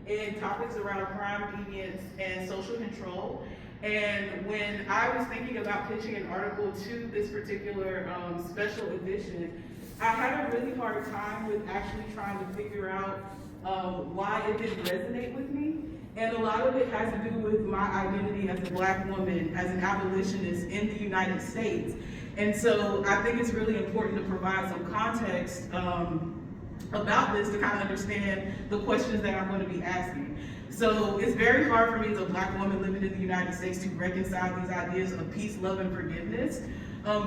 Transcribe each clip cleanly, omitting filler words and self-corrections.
in topics around crime, deviance, and social control. And when I was thinking about pitching an article to this particular special edition, I had a really hard time with actually trying to figure out why it didn't resonate with me. And a lot of it has to do with my identity as a Black woman, as an abolitionist in the United States. And so I think it's really important to provide some context about this to kind of understand the questions that I'm going to be asking. So it's very hard for me as a Black woman living in the United States to reconcile these ideas of peace, love, and forgiveness,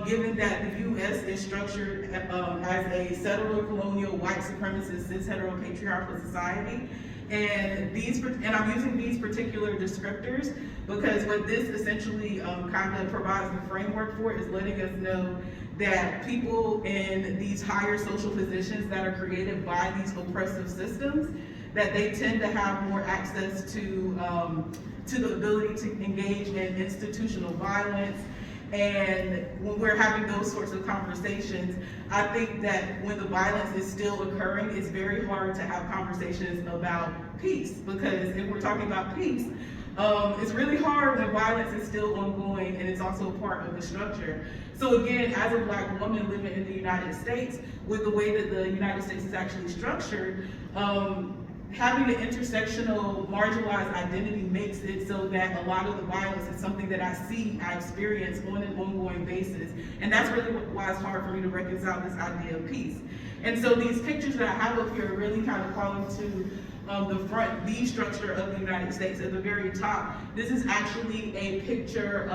given that the U.S. is structured as a settler, colonial, white supremacist, cis heteropatriarchal society. And I'm using these particular descriptors because what this essentially kind of provides the framework for is letting us know that people in these higher social positions that are created by these oppressive systems, that they tend to have more access to the ability to engage in institutional violence. And when we're having those sorts of conversations, I think that when the violence is still occurring, it's very hard to have conversations about peace, because if we're talking about peace, it's really hard when violence is still ongoing and it's also a part of the structure. So again, as a Black woman living in the United States, with the way that the United States is actually structured, having an intersectional, marginalized identity makes it so that a lot of the violence is something that I experience on an ongoing basis. And that's really why it's hard for me to reconcile this idea of peace. And so these pictures that I have up here are really kind of calling to the structure of the United States. At the very top, this is actually a picture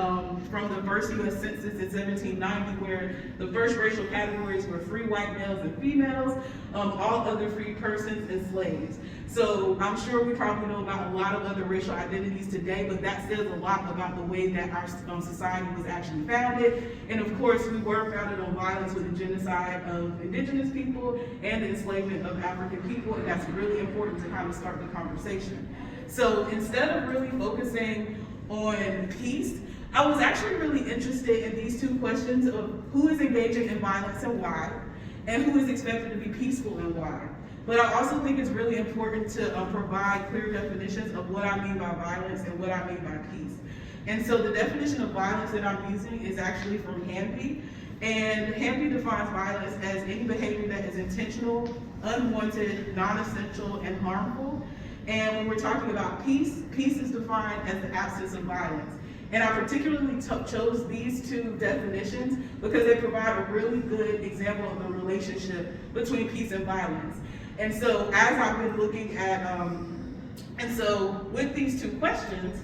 from the first U.S. Census in 1790, where the first racial categories were free white males and females, all other free persons and slaves. So I'm sure we probably know about a lot of other racial identities today, but that says a lot about the way that our society was actually founded. And of course, we were founded on violence with the genocide of indigenous people and the enslavement of African people, and that's really important to kind of start the conversation. So instead of really focusing on peace, I was actually really interested in these two questions of who is engaging in violence and why, and who is expected to be peaceful and why. But I also think it's really important to provide clear definitions of what I mean by violence and what I mean by peace. And so the definition of violence that I'm using is actually from Hamby. And Hamby defines violence as any behavior that is intentional, unwanted, non-essential, and harmful. And when we're talking about peace, peace is defined as the absence of violence. And I particularly chose these two definitions because they provide a really good example of the relationship between peace and violence. And so as I've been looking at, and so with these two questions,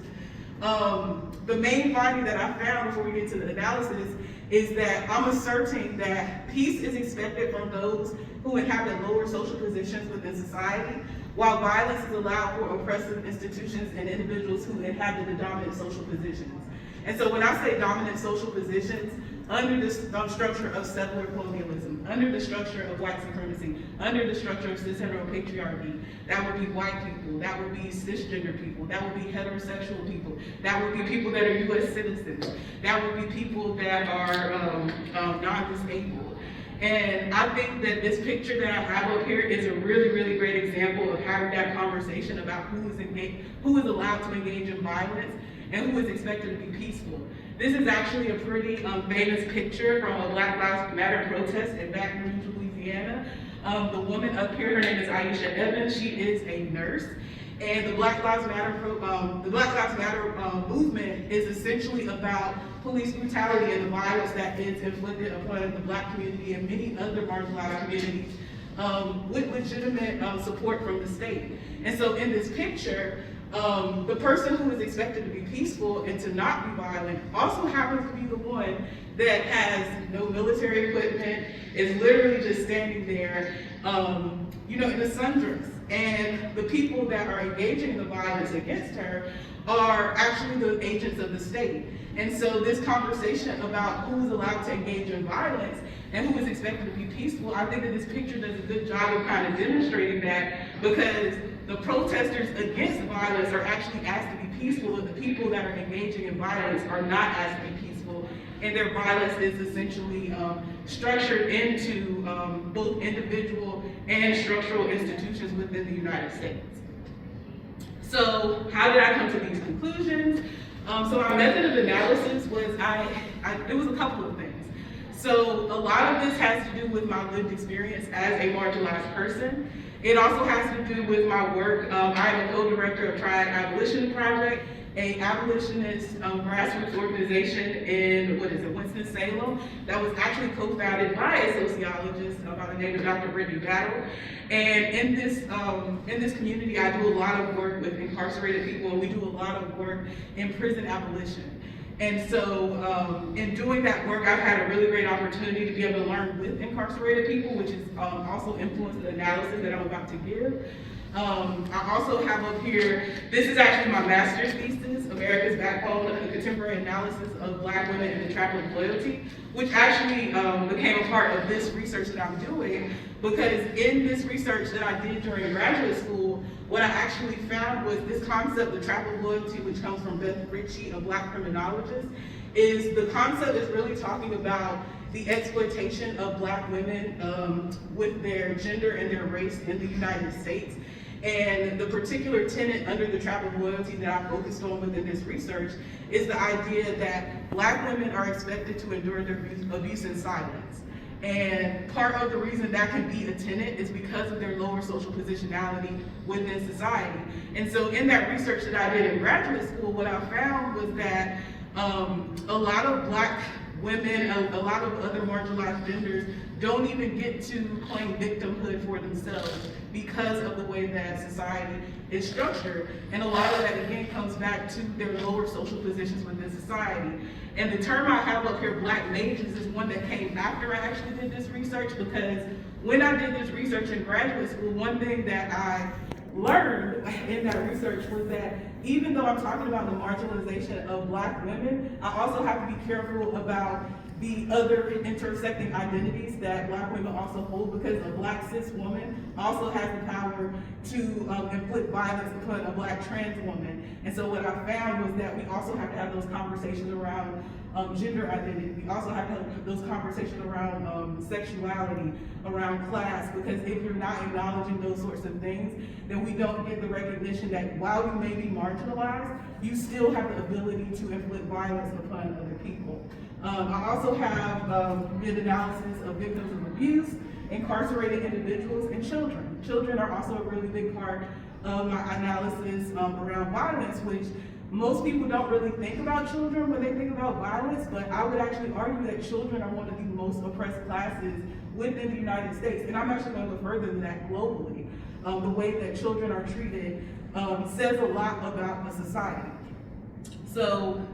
the main finding that I found before we get to the analysis is that I'm asserting that peace is expected from those who inhabit lower social positions within society, while violence is allowed for oppressive institutions and individuals who inhabit the dominant social positions. And so when I say dominant social positions, under the structure of settler colonialism, under the structure of white supremacy, under the structure of cis heteropatriarchy, that would be white people, that would be cisgender people, that would be heterosexual people, that would be people that are U.S. citizens, that would be people that are non-disabled. And I think that this picture that I have up here is a really, really great example of having that conversation about who is allowed to engage in violence and who is expected to be peaceful. This is actually a pretty famous picture from a Black Lives Matter protest in Baton Rouge, Louisiana. The woman up here, her name is Aisha Evans. She is a nurse. And the Black Lives Matter movement is essentially about police brutality and the violence that is inflicted upon the Black community and many other marginalized communities with legitimate support from the state. And so in this picture, the person who is expected to be peaceful and to not be violent also happens to be the one that has no military equipment, is literally just standing there, in a sundress. And the people that are engaging in the violence against her are actually the agents of the state. And so this conversation about who is allowed to engage in violence and who is expected to be peaceful, I think that this picture does a good job of kind of demonstrating that, because the protesters against violence are actually asked to be peaceful, and the people that are engaging in violence are not asked to be peaceful, and their violence is essentially structured into both individual and structural institutions within the United States. So how did I come to these conclusions? So my method of analysis was it was a couple of things. So a lot of this has to do with my lived experience as a marginalized person. It also has to do with my work. I am a co-director of Abolitionist Project, a abolitionist grassroots organization in, Winston-Salem, that was actually co-founded by a sociologist by the name of Dr. Brittany Battle. And in this community, I do a lot of work with incarcerated people, and we do a lot of work in prison abolition. And so in doing that work, I've had a really great opportunity to be able to learn with incarcerated people, which has also influenced the analysis that I'm about to give. I also have up here, this is actually my master's thesis, America's Backbone, a contemporary analysis of Black women in the trap of loyalty, which actually became a part of this research that I'm doing, because in this research that I did during graduate school, what I actually found was this concept, the trap of loyalty, which comes from Beth Ritchie, a Black criminologist, is the concept is really talking about the exploitation of Black women with their gender and their race in the United States. And the particular tenet under the trap of loyalty that I focused on within this research is the idea that Black women are expected to endure their abuse in silence. And part of the reason that can be a tenet is because of their lower social positionality within society. And so in that research that I did in graduate school, what I found was that a lot of Black women, a lot of other marginalized genders don't even get to claim victimhood for themselves because of the way that society is structured. And a lot of that, again, comes back to their lower social positions within society. And the term I have up here, Black mages, is one that came after I actually did this research, because when I did this research in graduate school, one thing that I learned in that research was that even though I'm talking about the marginalization of Black women, I also have to be careful about the other intersecting identities that Black women also hold, because a Black cis woman also has the power to inflict violence upon a Black trans woman. And so what I found was that we also have to have those conversations around gender identity. We also have to have those conversations around sexuality, around class, because if you're not acknowledging those sorts of things, then we don't get the recognition that while you may be marginalized, you still have the ability to inflict violence upon other people. I also have did analysis of victims of abuse, incarcerated individuals, and children. Children are also a really big part of my analysis around violence, which most people don't really think about children when they think about violence, but I would actually argue that children are one of the most oppressed classes within the United States. And I'm actually going to go further than that globally. The way that children are treated says a lot about a society. So,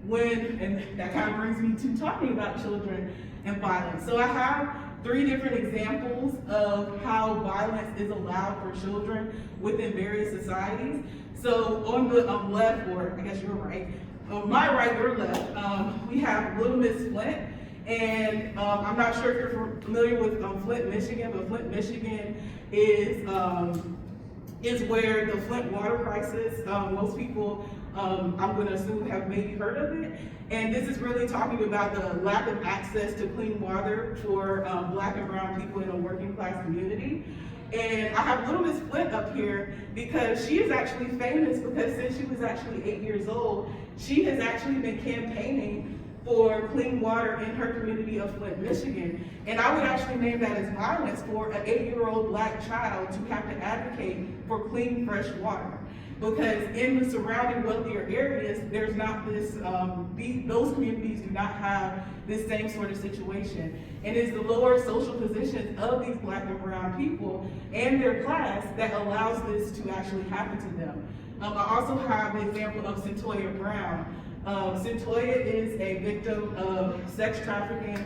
and that kind of brings me to talking about children and violence. So I have 3 different examples of how violence is allowed for children within various societies. So on the left, or I guess you're right, on my right, your left, we have Little Miss Flint. And I'm not sure if you're familiar with Flint, Michigan, but Flint, Michigan is where the Flint water crisis, most people, I'm going to assume, have maybe heard of it. And this is really talking about the lack of access to clean water for Black and brown people in a working class community. And I have Little Miss Flint up here because she is actually famous, because since she was actually 8 years old, she has actually been campaigning for clean water in her community of Flint, Michigan. And I would actually name that as violence for an 8-year-old Black child to have to advocate for clean, fresh water. Because in the surrounding wealthier areas, there's not this, those communities do not have this same sort of situation. And it's the lower social positions of these Black and brown people and their class that allows this to actually happen to them. I also have the example of Centoya Brown. Centoya is a victim of sex trafficking,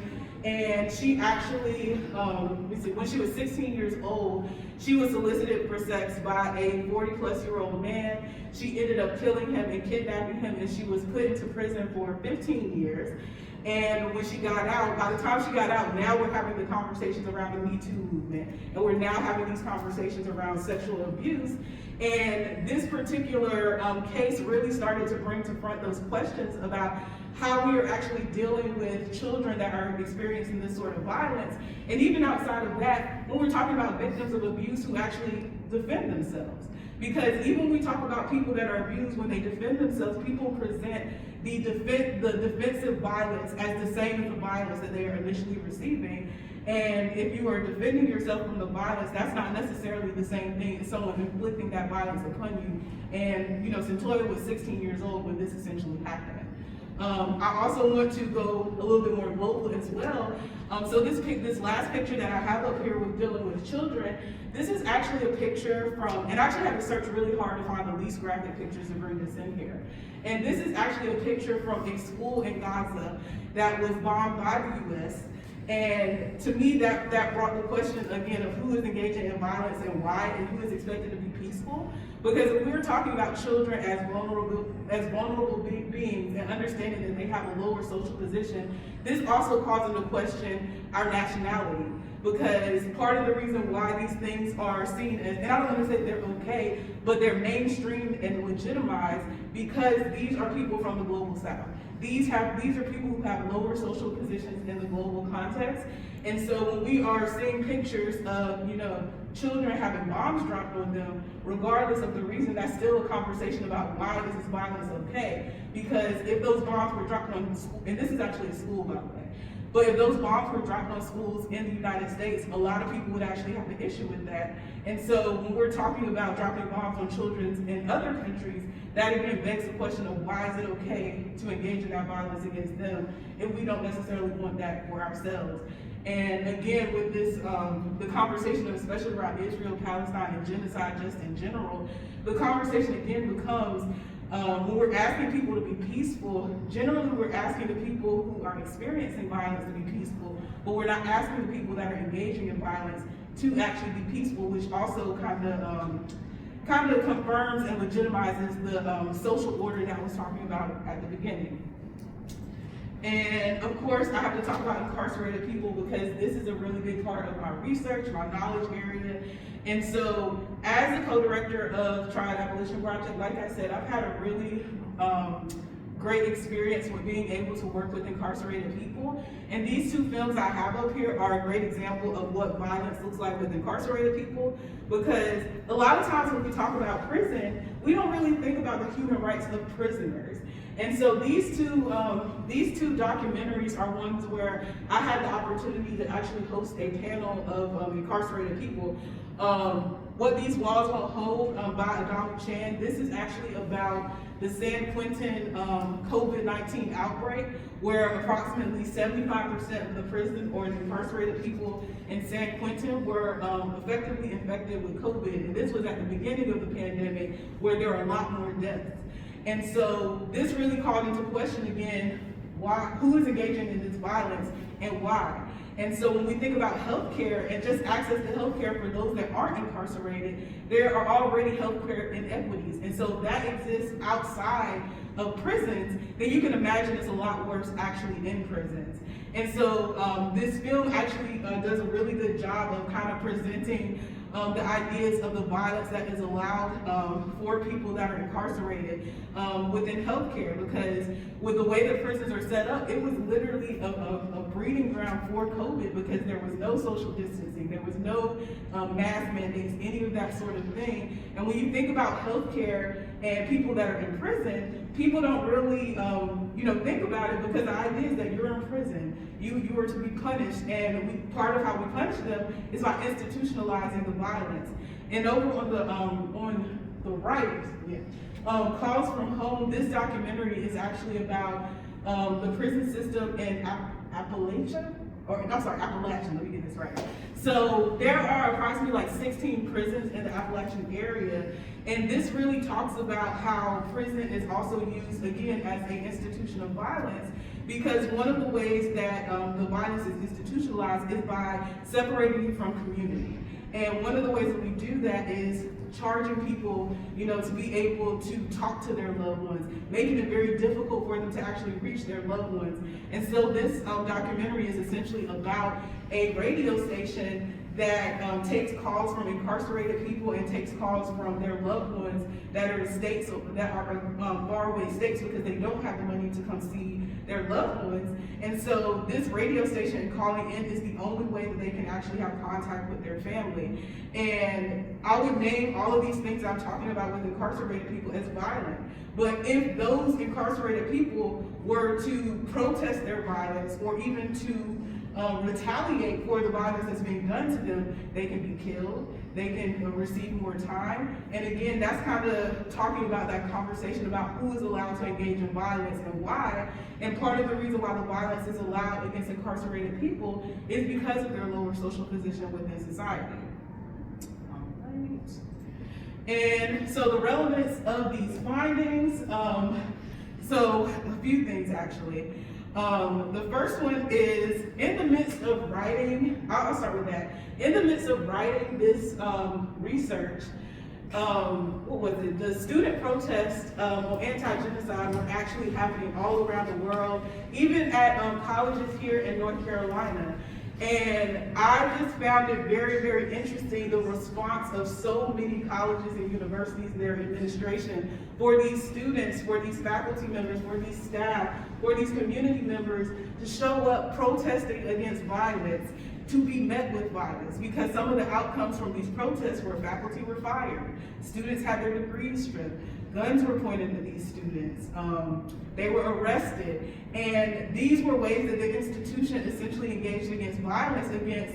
and she actually, when she was 16 years old, she was solicited for sex by a 40-plus-year-old man. She ended up killing him and kidnapping him, and she was put into prison for 15 years. And when she got out, by the time she got out, now we're having the conversations around the Me Too movement, and we're now having these conversations around sexual abuse. And this particular case really started to bring to front those questions about how we are actually dealing with children that are experiencing this sort of violence. And even outside of that, when we're talking about victims of abuse who actually defend themselves. Because even when we talk about people that are abused, when they defend themselves, people present the defensive violence as the same as the violence that they are initially receiving. And if you are defending yourself from the violence, that's not necessarily the same thing as someone inflicting that violence upon you. And Centoya was 16 years old when this essentially happened. I also want to go a little bit more global as well. So this last picture that I have up here with dealing with children, this is actually a picture from, and I actually had to search really hard to find the least graphic pictures to bring this in here. And this is actually a picture from a school in Gaza that was bombed by the US. And to me, that brought the question again of who is engaging in violence and why, and who is expected to be peaceful. Because if we're talking about children as vulnerable beings and understanding that they have a lower social position, this also calls into question our nationality. Because part of the reason why these things are seen as, and I don't want to say they're okay, but they're mainstreamed and legitimized because these are people from the global south. These are people who have lower social positions in the global context. And so when we are seeing pictures of, children having bombs dropped on them, regardless of the reason, that's still a conversation about why is this violence okay? Because if those bombs were dropped on school, and this is actually a school, by the way, but if those bombs were dropped on schools in the United States, a lot of people would actually have an issue with that. And so when we're talking about dropping bombs on children in other countries, that again begs the question of why is it okay to engage in that violence against them if we don't necessarily want that for ourselves. And again, with this, the conversation, especially around Israel, Palestine, and genocide just in general, the conversation again becomes, when we're asking people to be peaceful, generally we're asking the people who are experiencing violence to be peaceful, but we're not asking the people that are engaging in violence to actually be peaceful, which also kind of confirms and legitimizes the social order that I was talking about at the beginning. And of course, I have to talk about incarcerated people because this is a really big part of my research, my knowledge area. And so as the co-director of Triad Abolition Project, like I said, I've had a really great experience with being able to work with incarcerated people. And these two films I have up here are a great example of what violence looks like with incarcerated people, because a lot of times when we talk about prison, we don't really think about the human rights of prisoners. And so these two documentaries are ones where I had the opportunity to actually host a panel of incarcerated people. What These Walls Won't Hold by Adam Chan. This is actually about the San Quentin COVID-19 outbreak, where approximately 75% of the prison or the incarcerated people in San Quentin were effectively infected with COVID. And this was at the beginning of the pandemic, where there are a lot more deaths. And so this really called into question again, who is engaging in this violence and why? And so when we think about healthcare and just access to healthcare for those that aren't incarcerated, there are already healthcare inequities. And so that exists outside of prisons, then you can imagine it's a lot worse actually in prisons. And so this film actually does a really good job of kind of presenting the ideas of the violence that is allowed for people that are incarcerated within healthcare, because with the way the prisons are set up, it was literally a breeding ground for COVID, because there was no social distancing, there was no mask mandates, any of that sort of thing. And when you think about healthcare and people that are in prison, people don't really think about it, because the idea is that you're in prison. You are to be punished, and part of how we punish them is by institutionalizing the violence. And over on the right, Calls from Home, this documentary is actually about the prison system in Appalachia, let me get this right. So there are approximately like 16 prisons in the Appalachian area, and this really talks about how prison is also used, again, as an institution of violence, because one of the ways that the violence is institutionalized is by separating you from community. And one of the ways that we do that is charging people, to be able to talk to their loved ones, making it very difficult for them to actually reach their loved ones. And so this documentary is essentially about a radio station that takes calls from incarcerated people and takes calls from their loved ones that are in states that are faraway states because they don't have the money to come see their loved ones. And so this radio station calling in is the only way that they can actually have contact with their family. And I would name all of these things I'm talking about with incarcerated people as violent. But if those incarcerated people were to protest their violence or even to retaliate for the violence that's being done to them, they can be killed, they can receive more time. And again, that's kind of talking about that conversation about who is allowed to engage in violence and why. And part of the reason why the violence is allowed against incarcerated people is because of their lower social position within society. And so the relevance of these findings, so a few things actually. The first one is, in the midst of writing, I'll start with that. In the midst of writing this research, what was it? The student protests on anti-genocide were actually happening all around the world, even at colleges here in North Carolina. And I just found it very, very interesting, the response of so many colleges and universities, their administration, for these students, for these faculty members, for these staff, for these community members to show up protesting against violence, to be met with violence, because some of the outcomes from these protests were faculty were fired, students had their degrees stripped, guns were pointed at these students, they were arrested, and these were ways that the institution essentially engaged against violence against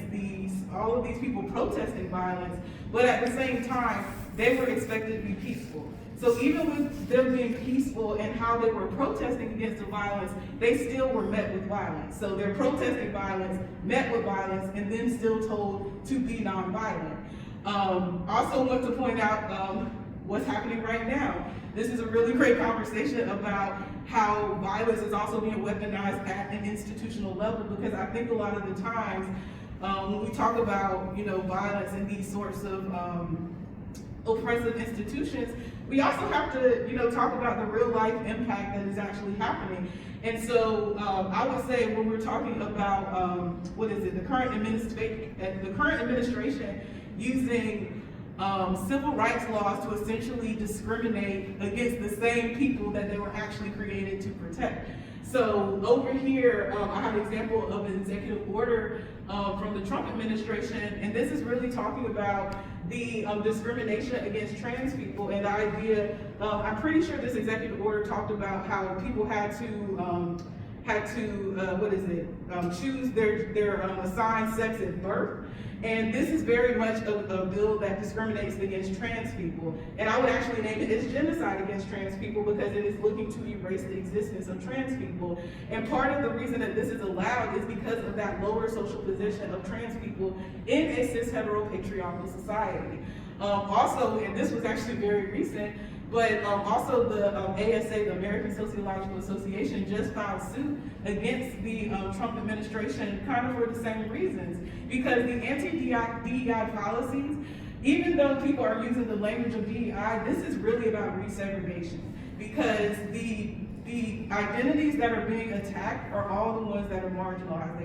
all of these people protesting violence, but at the same time, they were expected to be peaceful. So even with them being peaceful and how they were protesting against the violence, they still were met with violence. So they're protesting violence, met with violence, and then still told to be nonviolent. Also want to point out what's happening right now. This is a really great conversation about how violence is also being weaponized at an institutional level, because I think a lot of the times when we talk about violence in these sorts of oppressive institutions, we also have to talk about the real life impact that is actually happening. And so I would say when we're talking about the current administration using civil rights laws to essentially discriminate against the same people that they were actually created to protect. So over here, I have an example of an executive order from the Trump administration, and this is really talking about the discrimination against trans people, and the idea, I'm pretty sure this executive order talked about how people had to choose their assigned sex at birth. And this is very much a bill that discriminates against trans people. And I would actually name it as genocide against trans people, because it is looking to erase the existence of trans people. And part of the reason that this is allowed is because of that lower social position of trans people in a cis heteropatriarchal society. Also, and this was actually very recent, but also the ASA, the American Sociological Association, just filed suit against the Trump administration kind of for the same reasons. Because the anti-DEI policies, even though people are using the language of DEI, this is really about resegregation. Because the identities that are being attacked are all the ones that are marginalized.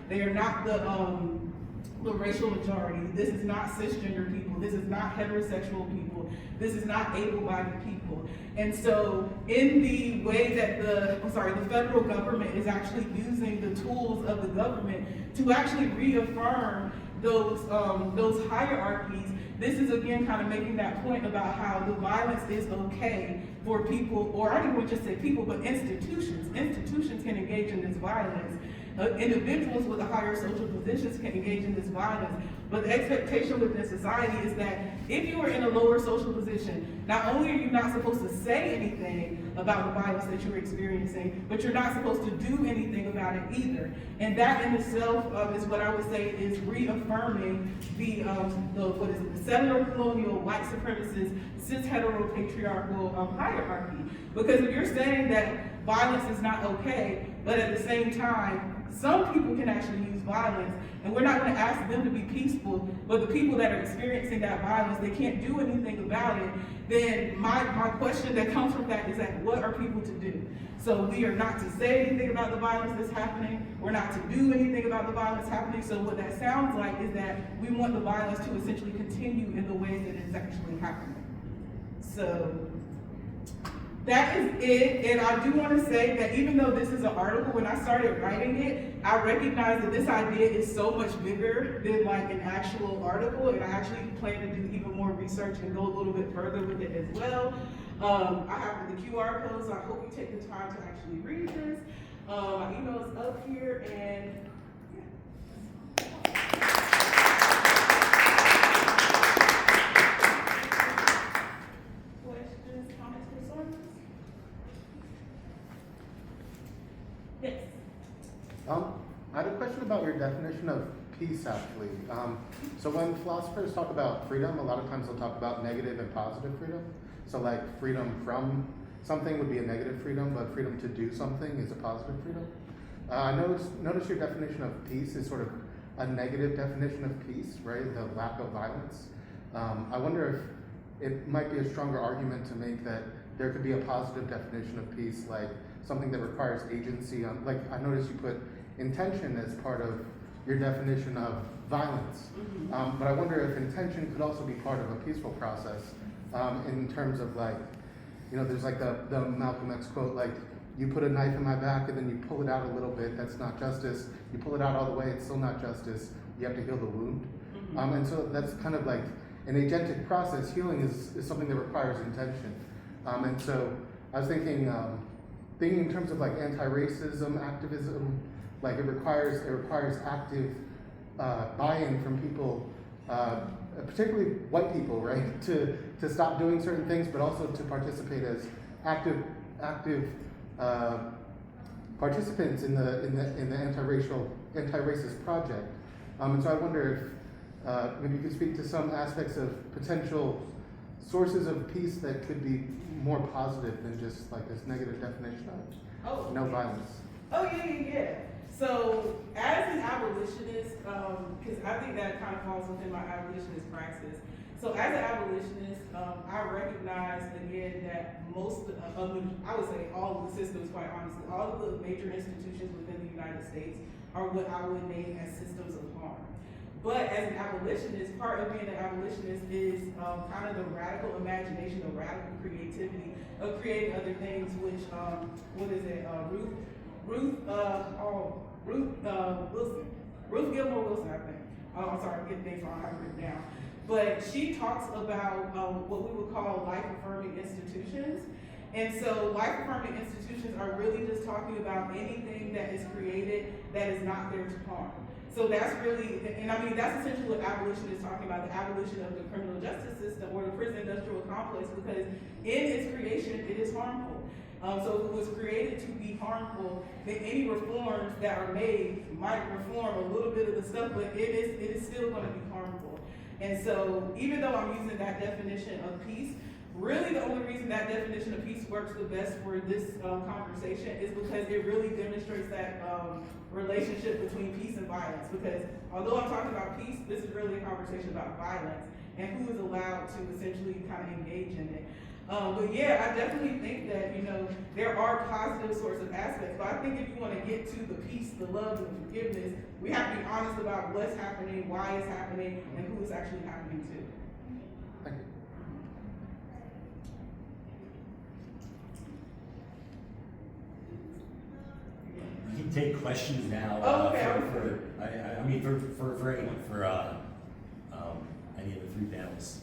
They are not the racial majority. This is not cisgender people. This is not heterosexual people. This is not able-bodied people. And so in the way that the federal government is actually using the tools of the government to actually reaffirm those hierarchies, this is again kind of making that point about how the violence is okay for people, or I didn't want to just say people, but institutions. Institutions can engage in this violence. Individuals with a higher social positions can engage in this violence, but the expectation within society is that if you are in a lower social position, not only are you not supposed to say anything about the violence that you're experiencing, but you're not supposed to do anything about it either. And that in itself is what I would say is reaffirming the settler colonial white supremacist cis heteropatriarchal hierarchy. Because if you're saying that violence is not okay, but at the same time, some people can actually use violence, and we're not going to ask them to be peaceful, but the people that are experiencing that violence, they can't do anything about it. Then my question that comes from that is that what are people to do? So we are not to say anything about the violence that's happening. We're not to do anything about the violence happening. So what that sounds like is that we want the violence to essentially continue in the way that it's actually happening. So that is it, and I do want to say that even though this is an article, when I started writing it, I recognized that this idea is so much bigger than like an actual article, and I actually plan to do even more research and go a little bit further with it as well. I have the QR code, so I hope you take the time to actually read this. My email is up here, and questions, comments, concerns? Yes. I had a question about your definition of peace, actually. So when philosophers talk about freedom, a lot of times they'll talk about negative and positive freedom. So like freedom from something would be a negative freedom, but freedom to do something is a positive freedom. I notice your definition of peace is sort of a negative definition of peace, right? The lack of violence. I wonder if it might be a stronger argument to make that there could be a positive definition of peace, like something that requires agency. Like I noticed you put intention as part of your definition of violence. Mm-hmm. But I wonder if intention could also be part of a peaceful process in terms of like, you know, there's like the Malcolm X quote, like, you put a knife in my back and then you pull it out a little bit, that's not justice. You pull it out all the way, it's still not justice. You have to heal the wound. Mm-hmm. And so that's kind of like an agentic process. Healing is something that requires intention. And so I was thinking in terms of like anti-racism, activism, like it requires active buy-in from people, particularly white people, right? To stop doing certain things, but also to participate as active participants in the anti-racist project. And so I wonder if maybe you could speak to some aspects of potential sources of peace that could be more positive than just like this negative definition of no violence. Oh, yeah. So, as an abolitionist, because I think that kind of falls within my abolitionist praxis. So, as an abolitionist, I recognize again that most of the, I would say all of the systems, quite honestly, all of the major institutions within the United States are what I would name as systems of harm. But as an abolitionist, part of being an abolitionist is kind of the radical imagination, the radical creativity of creating other things, which, Ruth Gilmore Wilson, I think. I'm sorry, I'm getting things wrong, I have it written down. But she talks about what we would call life-affirming institutions. And so life-affirming institutions are really just talking about anything that is created that is not there to harm. So that's really, and I mean, that's essentially what abolition is talking about, the abolition of the criminal justice system or the prison industrial complex, because in its creation, it is harmful. So if it was created to be harmful, then any reforms that are made might reform a little bit of the stuff, but it is still going to be harmful. And so even though I'm using that definition of peace, really the only reason that definition of peace works the best for this conversation is because it really demonstrates that relationship between peace and violence. Because although I'm talking about peace, this is really a conversation about violence and who is allowed to essentially kind of engage in it. But yeah, I definitely think that, you know, there are positive sorts of aspects, but I think if you want to get to the peace, the love, and the forgiveness, we have to be honest about what's happening, why it's happening, and who it's actually happening to. Thank you. You can take questions now. Oh, okay. For anyone, for any of the three panels.